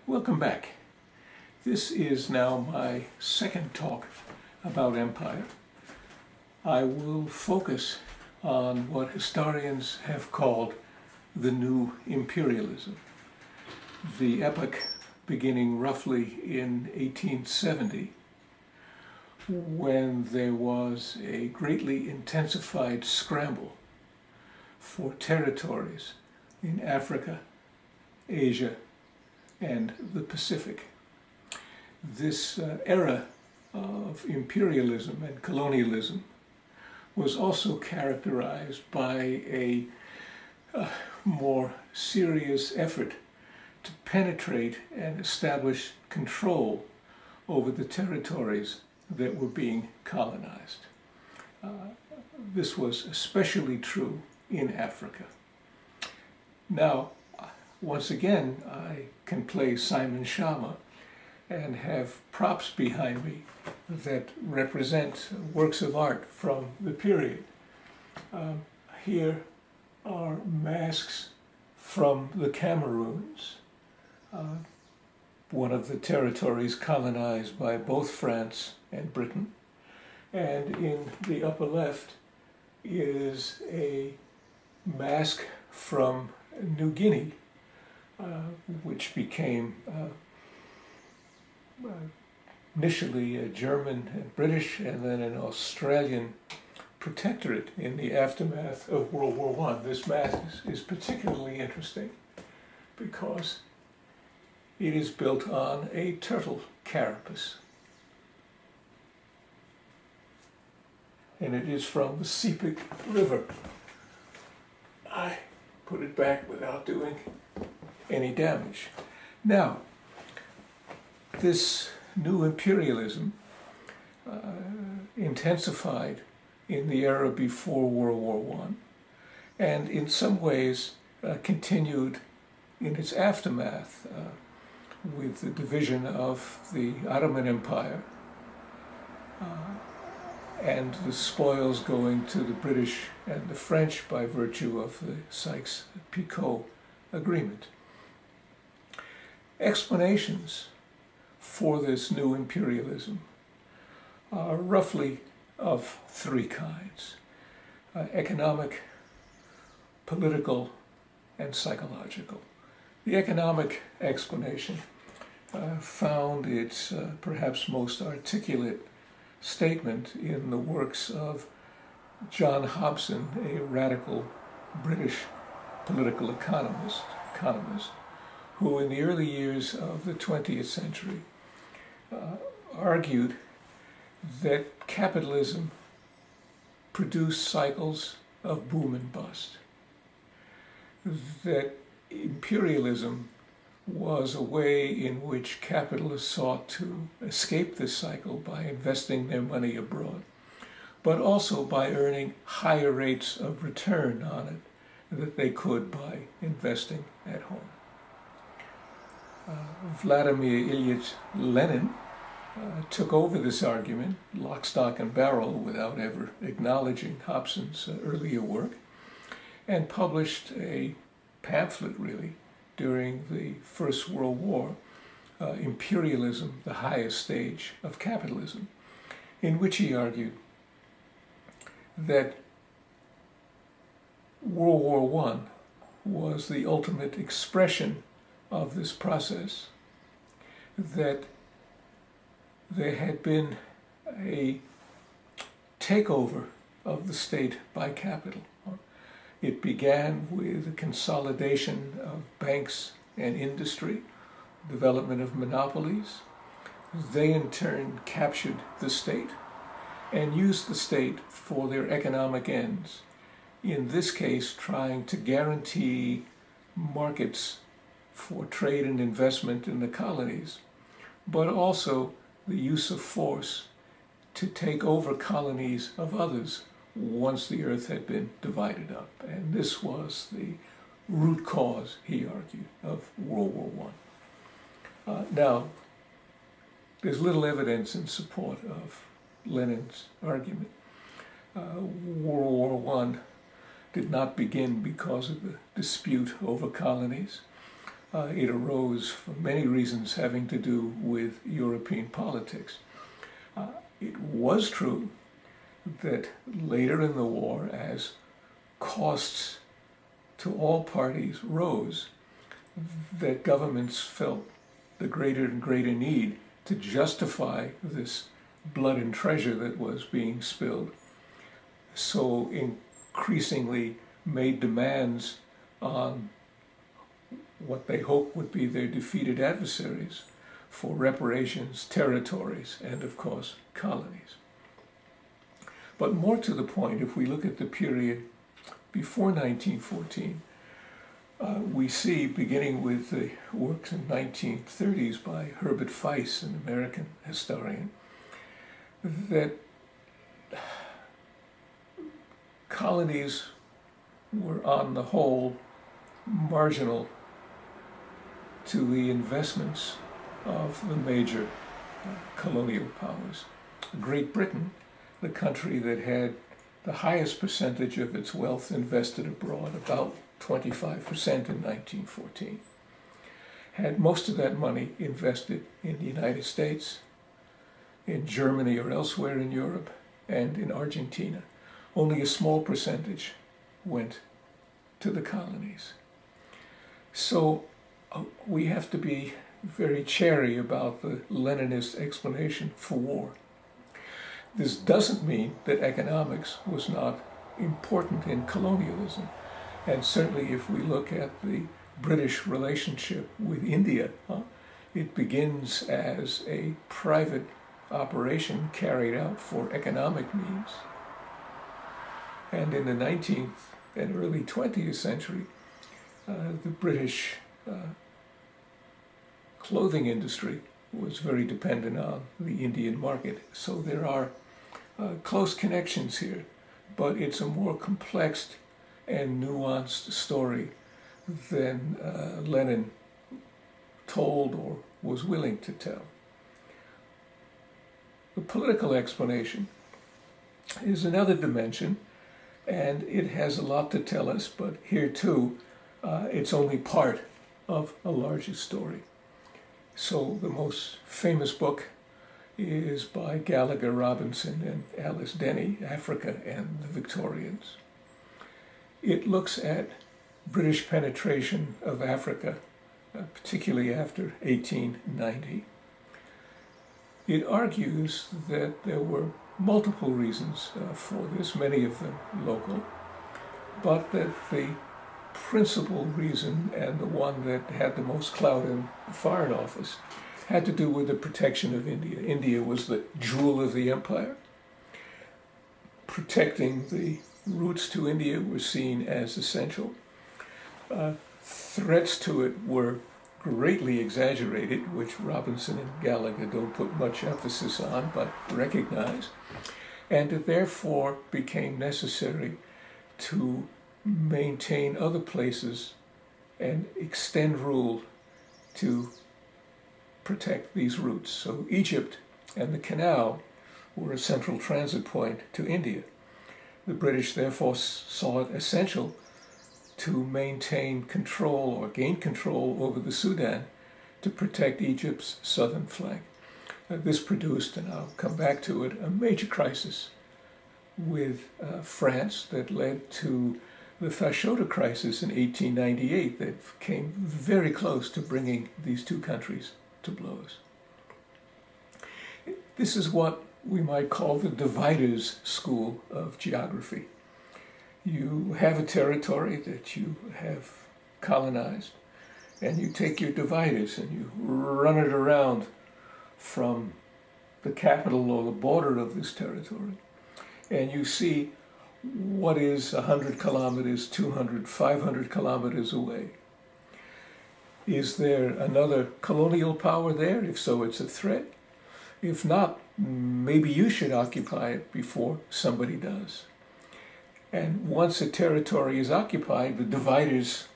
Welcome back. This is now my second talk about empire. I will focus on what historians have called the new imperialism, the epoch beginning roughly in 1870, when there was a greatly intensified scramble for territories in Africa, Asia, and the Pacific. This era of imperialism and colonialism was also characterized by a more serious effort to penetrate and establish control over the territories that were being colonized. This was especially true in Africa. Now, once again, I can play Simon Schama and have props behind me that represent works of art from the period. Here are masks from the Cameroons, one of the territories colonized by both France and Britain. And in the upper left is a mask from New Guinea, which became initially a German and British and then an Australian protectorate in the aftermath of World War I. This mask is particularly interesting because it is built on a turtle carapace. And it is from the Sepik River. I put it back without doing any damage. Now, this new imperialism intensified in the era before World War I, and in some ways continued in its aftermath with the division of the Ottoman Empire and the spoils going to the British and the French by virtue of the Sykes-Picot Agreement. Explanations for this new imperialism are roughly of three kinds: economic, political, and psychological. The economic explanation found its perhaps most articulate statement in the works of John Hobson, a radical British political economist, who in the early years of the 20th century argued that capitalism produced cycles of boom and bust, that imperialism was a way in which capitalists sought to escape this cycle by investing their money abroad, but also by earning higher rates of return on it than they could by investing at home. Vladimir Ilyich Lenin took over this argument, lock, stock, and barrel, without ever acknowledging Hobson's earlier work, and published a pamphlet, really, during the First World War, Imperialism, the Highest Stage of Capitalism, in which he argued that World War I was the ultimate expression of this process, that there had been a takeover of the state by capital. It began with the consolidation of banks and industry, development of monopolies. They in turn captured the state and used the state for their economic ends. In this case, trying to guarantee markets for trade and investment in the colonies, but also the use of force to take over colonies of others once the earth had been divided up. And this was the root cause, he argued, of World War I. Now, there's little evidence in support of Lenin's argument. World War I did not begin because of the dispute over colonies. It arose for many reasons having to do with European politics. It was true that later in the war, as costs to all parties rose, that governments felt the greater and greater need to justify this blood and treasure that was being spilled, so increasingly made demands on what they hoped would be their defeated adversaries for reparations, territories, and of course colonies. But more to the point, if we look at the period before 1914, we see, beginning with the works in the 1930s by Herbert Feist, an American historian, that colonies were on the whole marginal to the investments of the major colonial powers. Great Britain, the country that had the highest percentage of its wealth invested abroad, about 25% in 1914, had most of that money invested in the United States, in Germany or elsewhere in Europe, and in Argentina. Only a small percentage went to the colonies. So we have to be very chary about the Leninist explanation for war. This doesn't mean that economics was not important in colonialism. And certainly if we look at the British relationship with India, it begins as a private operation carried out for economic means. And in the 19th and early 20th century, the British clothing industry was very dependent on the Indian market. So there are close connections here, but it's a more complex and nuanced story than Lenin told or was willing to tell. The political explanation is another dimension, and it has a lot to tell us, but here too, it's only part of a larger story. So the most famous book is by Gallagher, Robinson, and Alice Denny, Africa and the Victorians. It looks at British penetration of Africa, particularly after 1890. It argues that there were multiple reasons for this, many of them local, but that the principal reason, and the one that had the most clout in the Foreign Office, had to do with the protection of India. India was the jewel of the empire. Protecting the routes to India were seen as essential. Threats to it were greatly exaggerated, which Robinson and Gallagher don't put much emphasis on, but recognize, and it therefore became necessary to maintain other places and extend rule to protect these routes. So Egypt and the canal were a central transit point to India. The British therefore saw it essential to maintain control or gain control over the Sudan to protect Egypt's southern flank. This produced, and I'll come back to it, a major crisis with France that led to the Fashoda crisis in 1898 that came very close to bringing these two countries to blows. This is what we might call the dividers school of geography. You have a territory that you have colonized, and you take your dividers and you run it around from the capital or the border of this territory, and you see what is 100 kilometers, 200, 500 kilometers away. Is there another colonial power there? If so, it's a threat. If not, maybe you should occupy it before somebody does. And once a territory is occupied, the dividers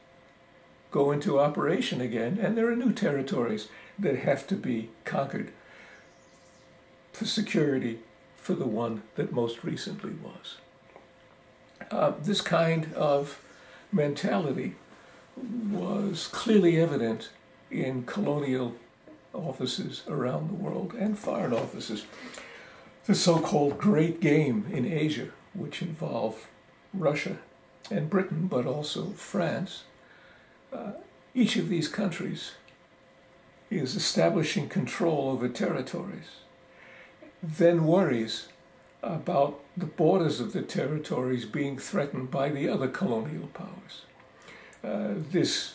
go into operation again, and there are new territories that have to be conquered for security for the one that most recently was. This kind of mentality was clearly evident in colonial offices around the world and foreign offices. The so-called Great Game in Asia, which involved Russia and Britain, but also France. Each of these countries is establishing control over territories, then worries about the borders of the territories being threatened by the other colonial powers. This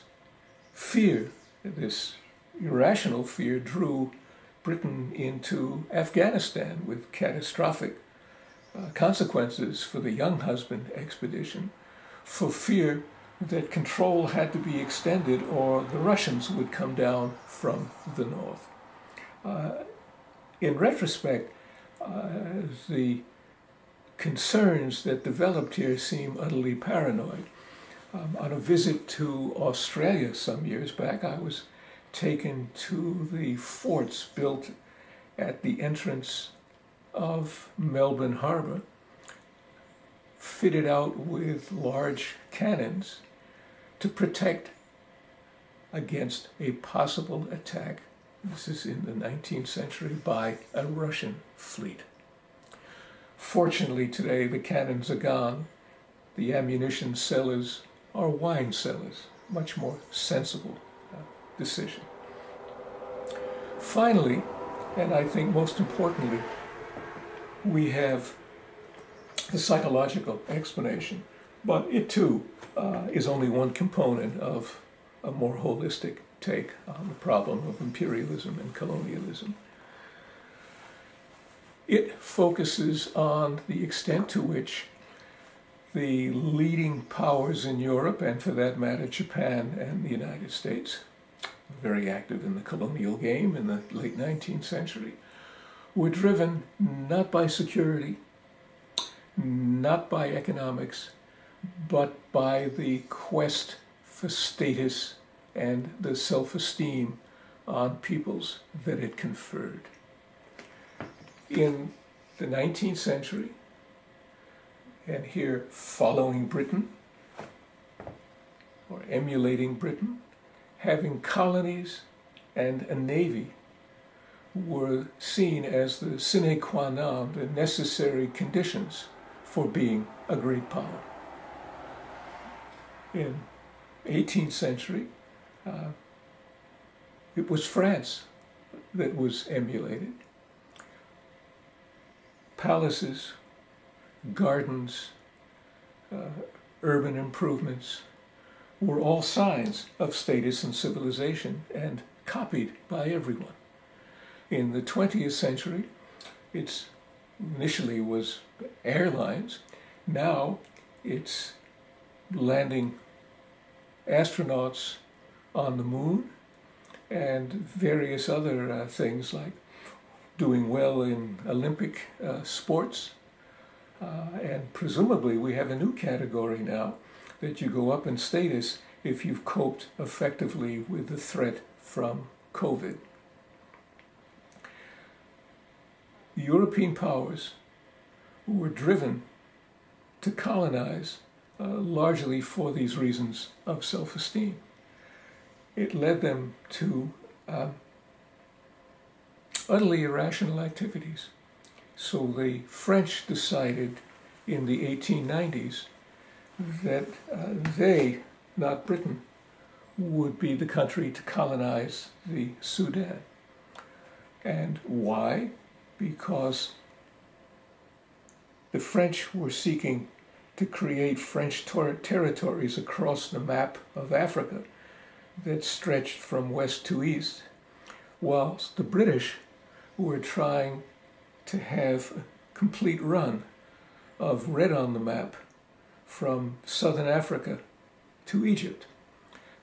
fear, this irrational fear, drew Britain into Afghanistan with catastrophic consequences for the Young Husband expedition, for fear that control had to be extended or the Russians would come down from the north. In retrospect, the concerns that developed here seem utterly paranoid. On a visit to Australia some years back, I was taken to the forts built at the entrance of Melbourne Harbour, fitted out with large cannons to protect against a possible attack, this is in the 19th century, by a Russian fleet. Fortunately today the cannons are gone, the ammunition cellars are wine cellars, much more sensible decision. Finally, and I think most importantly, we have the psychological explanation, but it too is only one component of a more holistic take on the problem of imperialism and colonialism. It focuses on the extent to which the leading powers in Europe, and for that matter Japan and the United States, very active in the colonial game in the late 19th century, were driven not by security, not by economics, but by the quest for status and the self-esteem on peoples that it conferred. In the 19th century, and here following Britain, or emulating Britain, having colonies and a navy were seen as the sine qua non, the necessary conditions for being a great power. In 18th century, it was France that was emulated. Palaces, gardens, urban improvements were all signs of status and civilization and copied by everyone. In the 20th century, it initially was airlines. Now it's landing astronauts on the moon and various other things like doing well in Olympic sports. And presumably we have a new category now that you go up in status if you've coped effectively with the threat from COVID. The European powers were driven to colonize largely for these reasons of self-esteem. It led them to utterly irrational activities. So the French decided in the 1890s that they, not Britain, would be the country to colonize the Sudan. And why? Because the French were seeking to create French territories across the map of Africa that stretched from west to east, whilst the British were trying to have a complete run of red on the map from southern Africa to Egypt.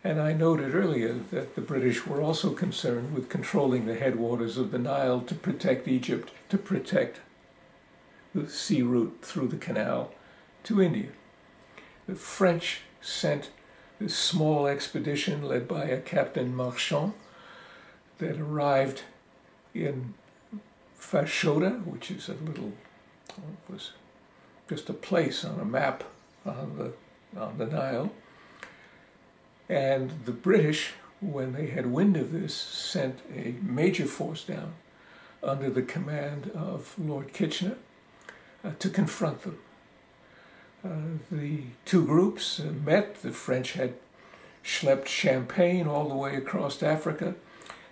And I noted earlier that the British were also concerned with controlling the headwaters of the Nile to protect Egypt, to protect the sea route through the canal to India. The French sent this small expedition led by a Captain Marchand that arrived in Fashoda, which is a little, was just a place on a map on the Nile. And the British, when they had wind of this, sent a major force down under the command of Lord Kitchener to confront them. The two groups met. The French had schlepped champagne all the way across Africa.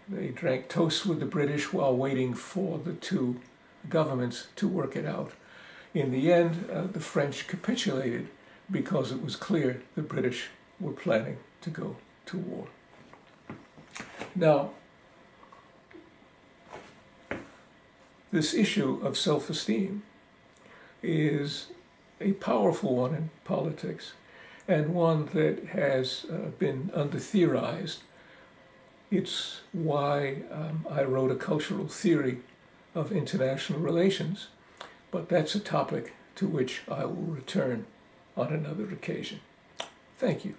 They drank toasts with the British while waiting for the two governments to work it out. In the end, the French capitulated because it was clear the British were planning to go to war. Now, this issue of self-esteem is a powerful one in politics, and one that has been under-theorized. It's why I wrote a cultural theory of international relations, but that's a topic to which I will return on another occasion. Thank you.